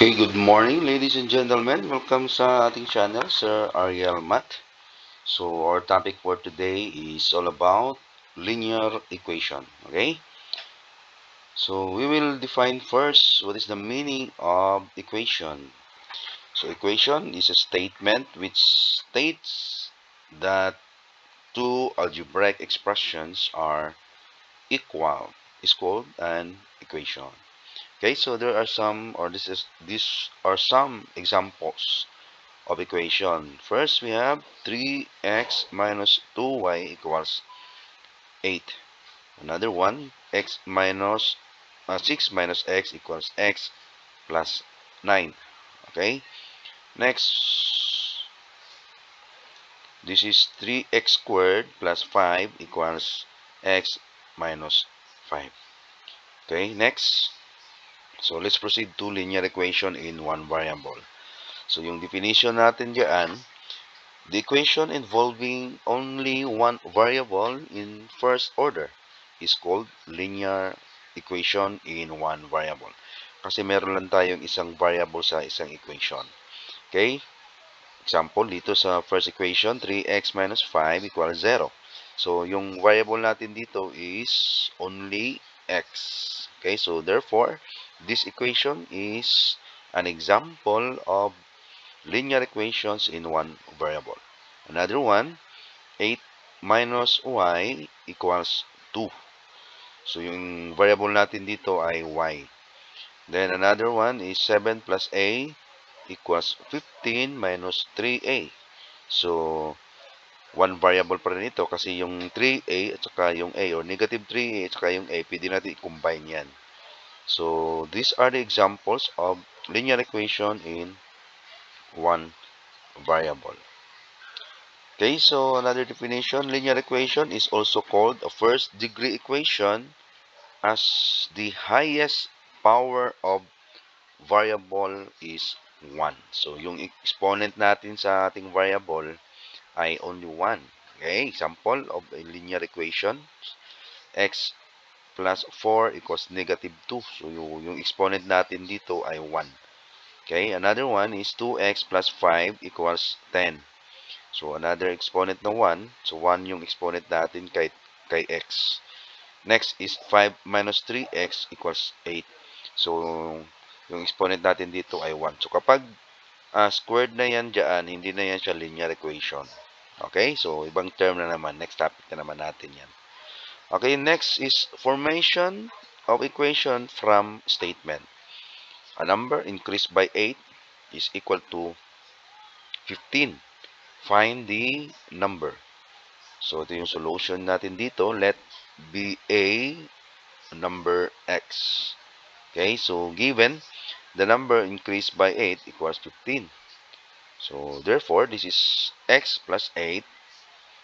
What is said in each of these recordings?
Okay, good morning ladies and gentlemen. Welcome sa ating channel, Sir Ariel Math. So, our topic for today is all about linear equation. Okay? So, we will define first what is the meaning of equation. So, equation is a statement which states that two algebraic expressions are equal. Is called an equation. Okay, so there are some, or these are some examples of equation. First, we have 3x minus 2y equals 8. Another one, 6 minus x equals x plus 9. Okay. Next, this is 3x squared plus 5 equals x minus 5. Okay. Next, so let's proceed to linear equation in one variable. So yung definition natin diyan, the equation involving only one variable in first order is called linear equation in one variable. Kasi meron lang tayong isang variable sa isang equation. Okay? Example, dito sa first equation, 3x minus 5 equals 0. So, yung variable natin dito is only x. Okay? So, therefore, this equation is an example of linear equations in one variable. Another one, 8 minus y equals 2. So, yung variable natin dito ay y. Then, another one is 7 plus a equals 15 minus 3a. So, one variable pa rin ito kasi yung 3a at saka yung a, or negative 3a at saka yung a, pwede natin i-combine yan. So, these are the examples of linear equation in one variable. Okay, so another definition, linear equation is also called a first degree equation as the highest power of variable is 1. So, yung exponent natin sa ating variable ay only 1. Okay, example of a linear equation, x plus 4 equals negative 2. So, yung exponent natin dito ay 1. Okay, another one is 2x plus 5 equals 10. So, another exponent na 1. So, 1 yung exponent natin kay x. Next is 5 minus 3x equals 8. So, yung exponent natin dito ay 1. So, kapag squared na yan dyan, hindi na yan siya linear equation. Okay? So, ibang term na naman. Next topic na naman natin yan. Okay, next is formation of equation from statement. A number increased by 8 is equal to 15. Find the number. So, ito yung solution natin dito. Let be a number x. Okay, so given the number increased by 8 equals 15. So, therefore, this is x plus 8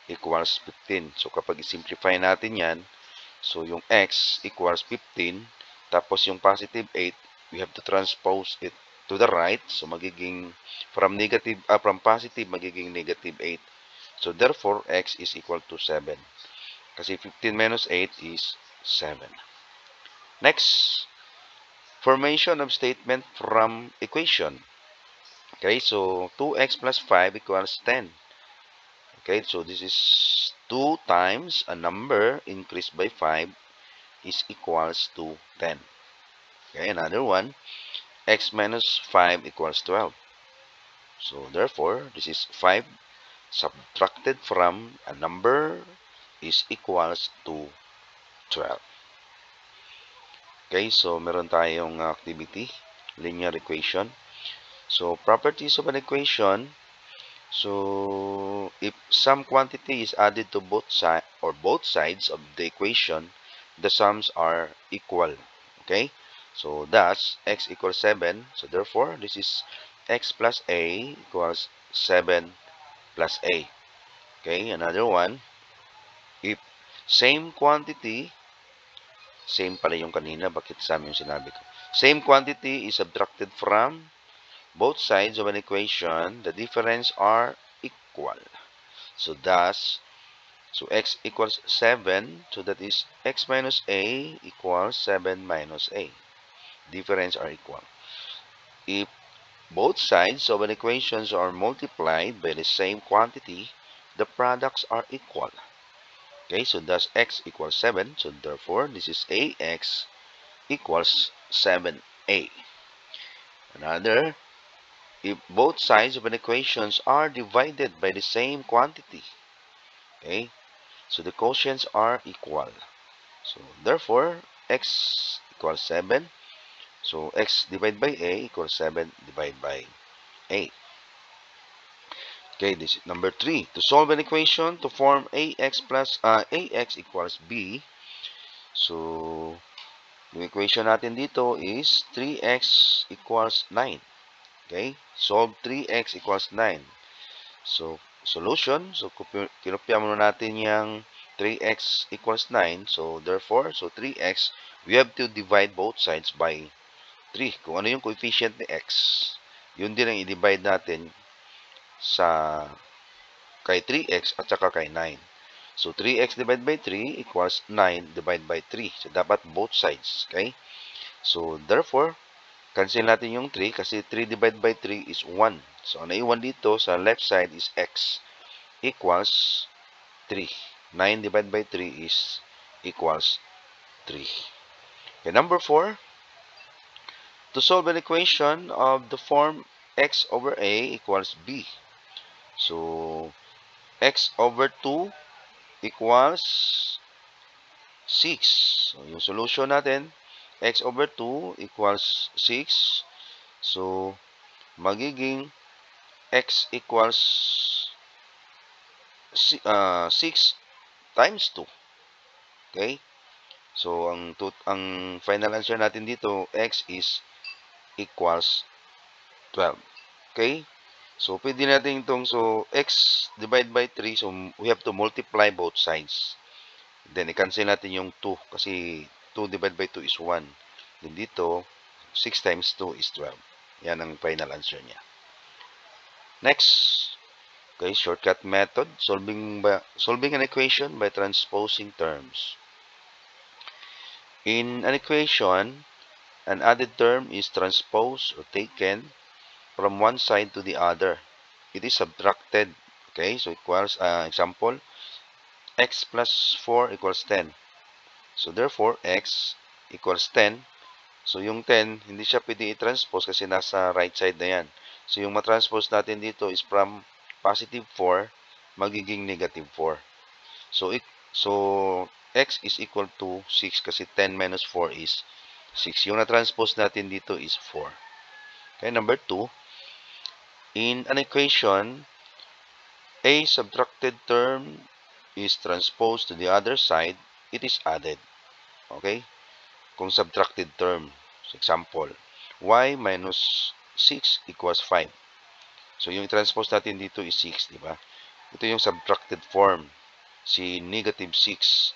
equals 15. So, kapag i-simplify natin yan, so yung x equals 15, tapos yung positive 8, we have to transpose it to the right. So, magiging from positive, magiging negative 8. So, therefore, x is equal to 7. Kasi 15 minus 8 is 7. Next, formation of statement from equation. Okay, so 2x plus 5 equals 10. Okay, so this is 2 times a number increased by 5 is equals to 10. Okay, another one, x minus 5 equals 12. So, therefore, this is 5 subtracted from a number is equals to 12. Okay, so meron tayong activity, linear equation. So, properties of an equation. So, if some quantity is added to both sides of the equation, the sums are equal. Okay, so thus x equals 7. So, therefore, this is x plus a equals 7 plus a. Okay, another one, if same quantity, same pala yung kanina, bakit same yung sinabi ko? Same quantity is subtracted from both sides of an equation, the difference are equal. So, thus, so x equals 7, so that is x minus a equals 7 minus a. Difference are equal. if both sides of an equation are multiplied by the same quantity, the products are equal. Okay, so thus x equals 7. So therefore, this is ax equals 7a. Another, if both sides of an equation are divided by the same quantity, okay, so the quotients are equal. So therefore, x equals 7. So x divided by a equals 7 divided by a. Okay, this is number 3. To solve an equation to form ax equals b. So yung equation natin dito is 3x equals 9. Okay? Solve 3x equals 9. So, solution. So, kinopya muna natin yung 3x equals 9. So, therefore, 3x, we have to divide both sides by 3. Kung ano yung coefficient ni x, yun din ang i-divide natin sa kay 3x at saka kay 9. So, 3x divided by 3 equals 9 divided by 3. So, dapat both sides. Okay? So, therefore, cancel natin yung 3 kasi 3 divided by 3 is 1. So, ang naiwan dito sa left side is x equals 3. 9 divided by 3 is equals 3. Okay, number 4. To solve an equation of the form x over a equals b. So, x over 2 equals 6. So, yung solution natin, x over 2 equals 6. So, magiging x equals 6 times 2. Okay? So, ang final answer natin dito, x is equals 12. Okay? So, pwede natin itong, so, x divided by 3, so, we have to multiply both sides. Then, i-cancel natin yung 2, kasi 2 divided by 2 is 1. Then, dito, 6 times 2 is 12. Yan ang final answer niya. Next, okay, shortcut method, solving an equation by transposing terms. In an equation, an added term is transposed or taken from one side to the other. It is subtracted. Okay, so equals, example, x plus 4 equals 10. So therefore, x equals 10. So yung 10, hindi siya pwede i-transpose kasi nasa right side na yan. So yung matranspose natin dito is from positive 4, magiging negative 4. So x is equal to 6 kasi 10 minus 4 is 6. Yung na-transpose natin dito is 4. Okay, number 2. In an equation, a subtracted term is transposed to the other side, it is added. Okay? Kung subtracted term. So, example, y minus 6 equals 5. So, yung i-transpose natin dito is 6, di ba? Ito yung subtracted form, si negative 6.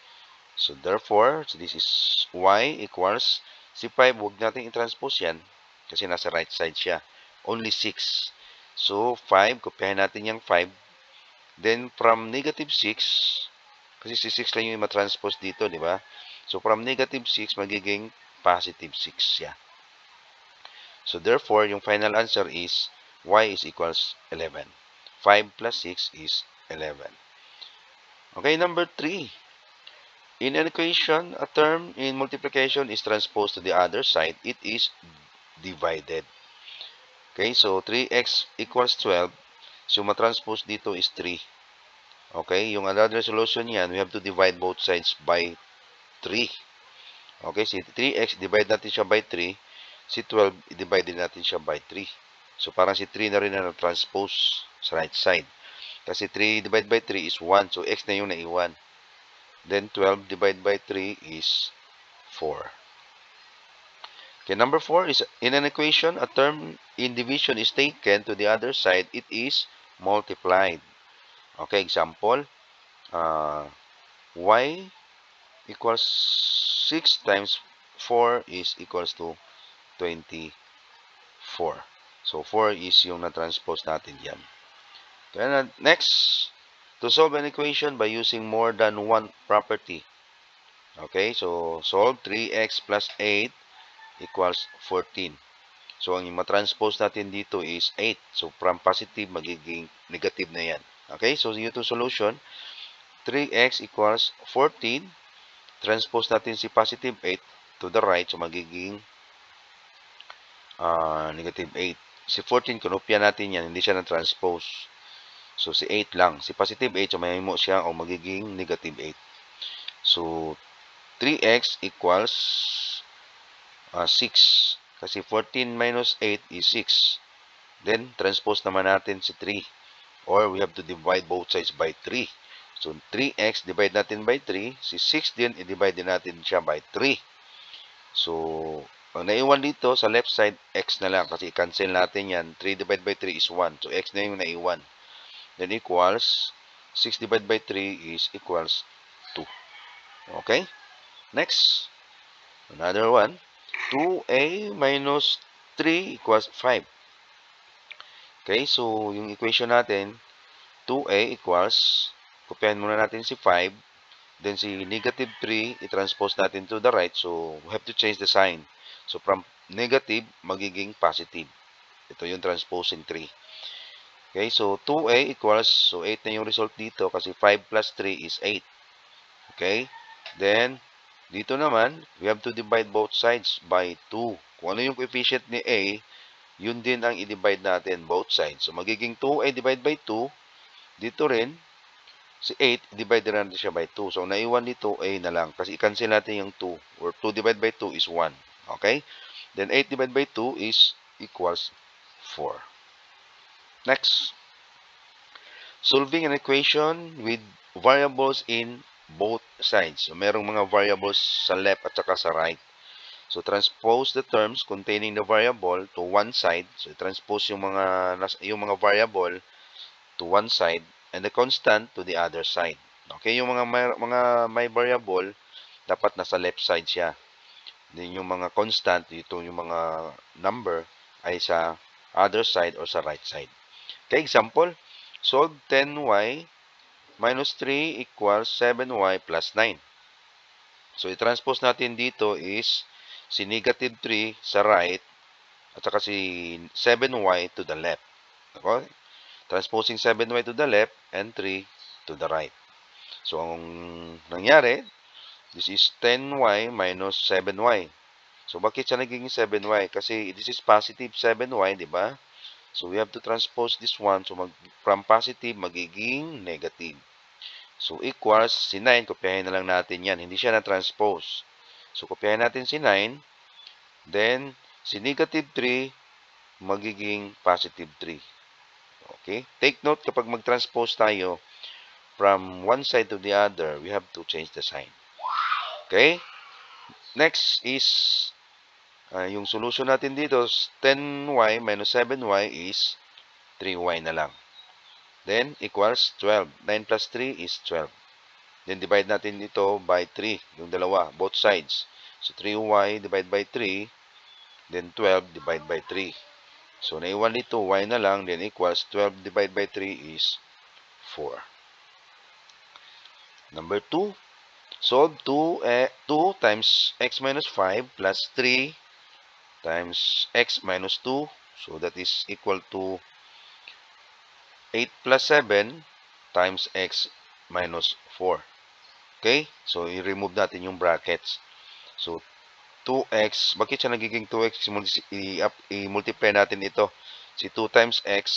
So, therefore, so this is y equals, si 5, huwag natin i-transpose yan kasi nasa right side siya. Only 6. So, 5, kopyahin natin yung 5. Then, from negative 6, kasi si 6 lang yung ma-transpose dito, di ba? So, from negative 6, magiging positive 6 siya. So, therefore, yung final answer is y is equals 11. 5 plus 6 is 11. Okay, number 3. In an equation, a term in multiplication is transposed to the other side. It is divided. Okay, so 3x equals 12. So, matranspose dito is 3. Okay, yung another solution yan, we have to divide both sides by 3. Okay, si 3x, divide natin siya by 3. Si 12, i-divide din natin siya by 3. So, parang si 3 na rin na transpose sa right side. Kasi 3 divided by 3 is 1. So, x na yung naiwan. Then, 12 divided by 3 is 4. Okay, number 4 is, in an equation, a term in division is taken to the other side. It is multiplied. Okay, example, y equals 6 times 4 is equals to 24. So, 4 is yung na-transpose natin yan. Okay, next, to solve an equation by using more than one property. Okay, so solve 3x plus 8 equals 14. So, ang matranspose natin dito is 8. So, from positive, magiging negative na yan. Okay? So, yung solution, 3x equals 14. Transpose natin si positive 8 to the right. So, magiging negative 8. Si 14, kinopya natin yan. Hindi siya na-transpose. So, si 8 lang. Si positive 8, so may mo siya o magiging negative 8. So, 3x equals 6. Kasi 14 minus 8 is 6. Then, transpose naman natin si 3. Or, we have to divide both sides by 3. So, 3x, divide natin by 3. Si 6 din, i-divide din natin siya by 3. So, ang naiwan dito sa left side, x na lang. Kasi i-cancel natin yan. 3 divided by 3 is 1. So, x na yung naiwan. Then, equals 6 divided by 3 is equals 2. Okay? Next. Another one. 2a minus 3 equals 5. Okay, so yung equation natin, 2a equals, kopyahin muna natin si 5, then si negative 3, i-transpose natin to the right, so we have to change the sign. So from negative, magiging positive. Ito yung transposing 3. Okay, so 2a equals, so 8 na yung result dito kasi 5 plus 3 is 8. Okay, then dito naman, we have to divide both sides by 2. Kung ano yung coefficient ni a, yun din ang i-divide natin both sides. So, magiging 2a divide by 2. Dito rin, si 8, divide na natin siya by 2. So, naiwan dito, a na lang. Kasi i-cancel natin yung 2. Or 2 divided by 2 is 1. Okay? Then, 8 divided by 2 is equals 4. Next. Solving an equation with variables in both sides. So, merong mga variables sa left at saka sa right. So, transpose the terms containing the variable to one side. So, transpose yung mga variable to one side and the constant to the other side. Okay, yung mga may variable dapat nasa left side siya. Then yung mga constant, ito yung mga number ay sa other side or sa right side. Okay, example, solve 10y minus 3 equals 7y plus 9. So, i-transpose natin dito is si negative 3 sa right at saka si 7y to the left. Okay? Transposing 7y to the left and 3 to the right. So, ang nangyari, this is 10y minus 7y. So, bakit siya naging 7y? Kasi this is positive 7y, di ba? So, we have to transpose this one. So, from positive, magiging negative. So, equals si 9, kopyahin na lang natin yan. Hindi siya na-transpose. So, kopyahin natin si 9. Then, si negative 3, magiging positive 3. Okay? Take note, kapag mag-transpose tayo from one side to the other, we have to change the sign. Okay? Next is, yung solution natin dito, 10y minus 7y is 3y na lang. Then, equals 12. 9 plus 3 is 12. Then, divide natin ito by 3. Yung dalawa, both sides. So, 3y divide by 3. Then, 12 divide by 3. So, naiwan dito, y na lang. Then, equals 12 divide by 3 is 4. Number 2. Solve 2 times x minus 5 plus 3 times x minus 2. So, that is equal to 8 plus 7 times x minus 4. Okay? So, i-remove natin yung brackets. So, 2x. Bakit siya nagiging 2x? I-multiply natin ito. Si 2 times x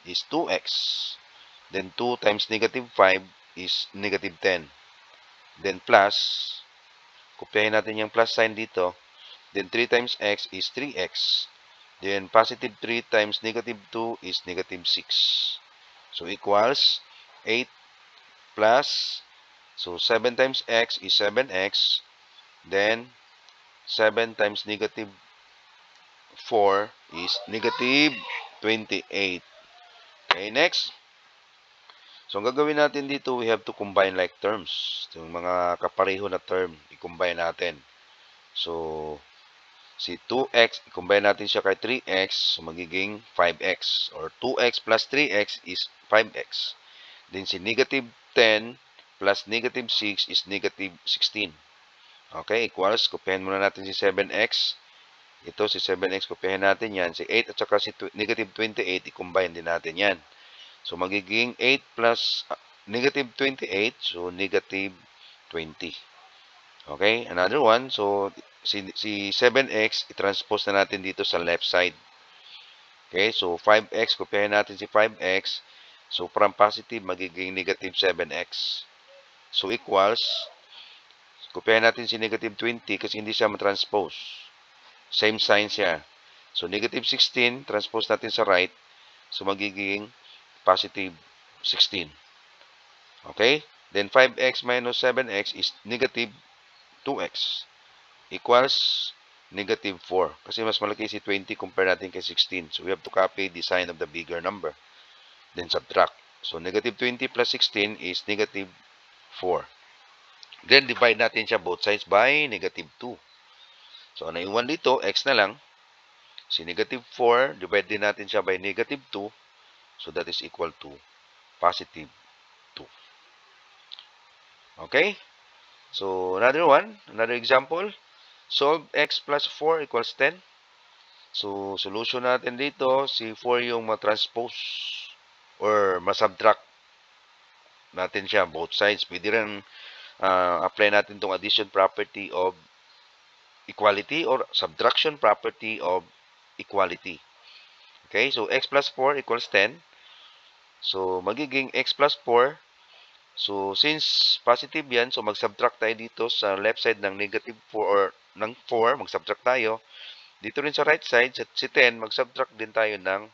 is 2x. Then, 2 times negative 5 is negative 10. Then, plus. Kopyahin natin yung plus sign dito. Then, 3 times x is 3x. Then, positive 3 times negative 2 is negative 6. So, equals 8 plus, so 7 times x is 7x. Then, 7 times negative 4 is negative 28. Okay, next. So, ang gagawin natin dito, we have to combine like terms. Yung mga kapareho na term, i-combine natin. So, si 2x, i-combine natin siya kay 3x, so magiging 5x. Or 2x plus 3x is 5x. Then si negative 10 plus negative 6 is negative 16. Okay, equals, kopyahin muna natin si 7x. Ito, si 7x, kopyahin natin yan. Si 8 at saka si negative 28, i-combine din natin yan. So, magiging 8 plus negative 28, so negative 20. Okay, another one. So, si 7x, i-transpose na natin dito sa left side. Okay, so 5x, kopyahin natin si 5x. So, from positive, magiging negative 7x. So, equals, kopyahin natin si negative 20 kasi hindi siya matranspose. Same sign siya. So, negative 16, transpose natin sa right. So, magiging positive 16. Okay? Then, 5x minus 7x is negative 2x. Equals negative 4. Kasi mas malaki si 20 compare natin kay 16. So, we have to copy the sign of the bigger number. Then, subtract. So, negative 20 plus 16 is negative 4. Then, divide natin siya both sides by negative 2. So, naiwan dito, x na lang. Si negative 4, divide din natin siya by negative 2. So, that is equal to positive 2. Okay? So, another one, another example. Solve x plus 4 equals 10. So, solution natin dito, si 4 yung matranspose or masubtract natin siya both sides. Pwede rin apply natin itong addition property of equality or subtraction property of equality. Okay, so x plus 4 equals 10. So, magiging x plus 4. So, since positive yan, so mag-subtract tayo dito sa left side ng negative 4 or ng 4, mag-subtract tayo. Dito rin sa right side, si 10, mag-subtract din tayo ng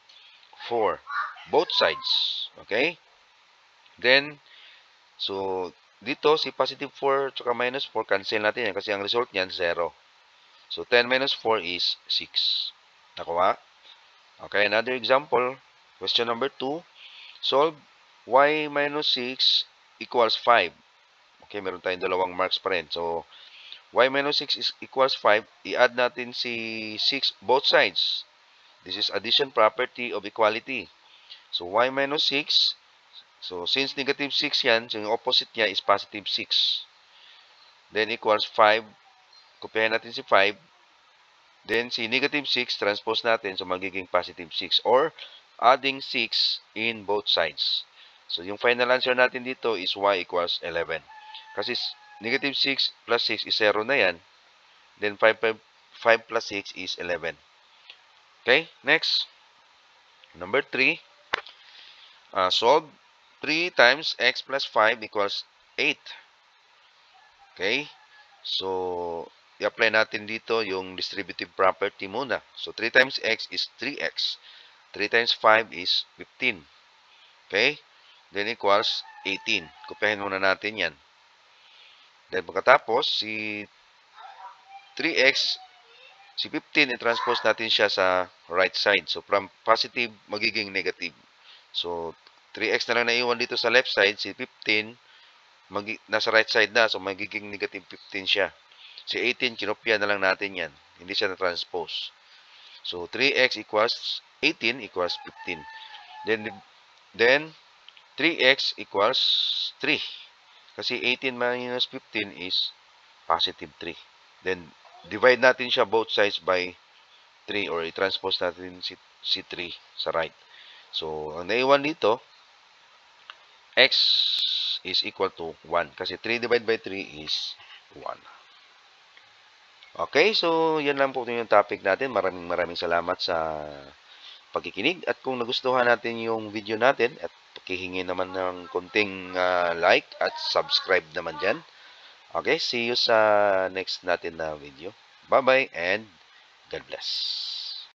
4. Both sides. Okay? Then, so, dito, si positive 4 tsaka minus 4, cancel natin yan kasi ang result niyan, 0. So, 10 minus 4 is 6. Nakuha? Okay, another example. Question number 2. Solve y minus 6 equals 5. Okay, meron tayong dalawang marks pa rin. So, y minus 6 is equals 5. I-add natin si 6 both sides. This is addition property of equality. So, y minus 6. So, since negative 6 yan, so yung opposite niya is positive 6. Then, equals 5. Kopyahin natin si 5. Then, si negative 6, transpose natin. So, magiging positive 6. Or, adding 6 in both sides. So, yung final answer natin dito is y equals 11. Kasi negative 6 plus 6 is 0 na yan. Then 5 plus 6 is 11. Okay, next. Number 3. Solve 3 times x plus 5 equals 8. Okay, so i-apply natin dito yung distributive property muna. So 3 times x is 3x. 3 times 5 is 15. Okay, then equals 18. Kopyahin muna natin yan. Then pagkatapos, si 3x, si 15, i-transpose natin siya sa right side. So, from positive, magiging negative. So, 3x na lang naiwan dito sa left side. Si 15, nasa right side na. So, magiging negative 15 siya. Si 18, kinopya na lang natin yan. Hindi siya na-transpose. So, 3x equals 18 equals 15. Then 3x equals 3. Kasi 18 minus 15 is positive 3. Then, divide natin siya both sides by 3 or i-transpose natin si 3 sa right. So, ang naiwan dito, x is equal to 1. Kasi 3 divided by 3 is 1. Okay, so yan lang po yung topic natin. Maraming salamat sa pagkikinig. At kung nagustuhan natin yung video natin at pakihingi naman ng konting like at subscribe naman dyan. Okay, see you sa next natin na video. Bye-bye and God bless.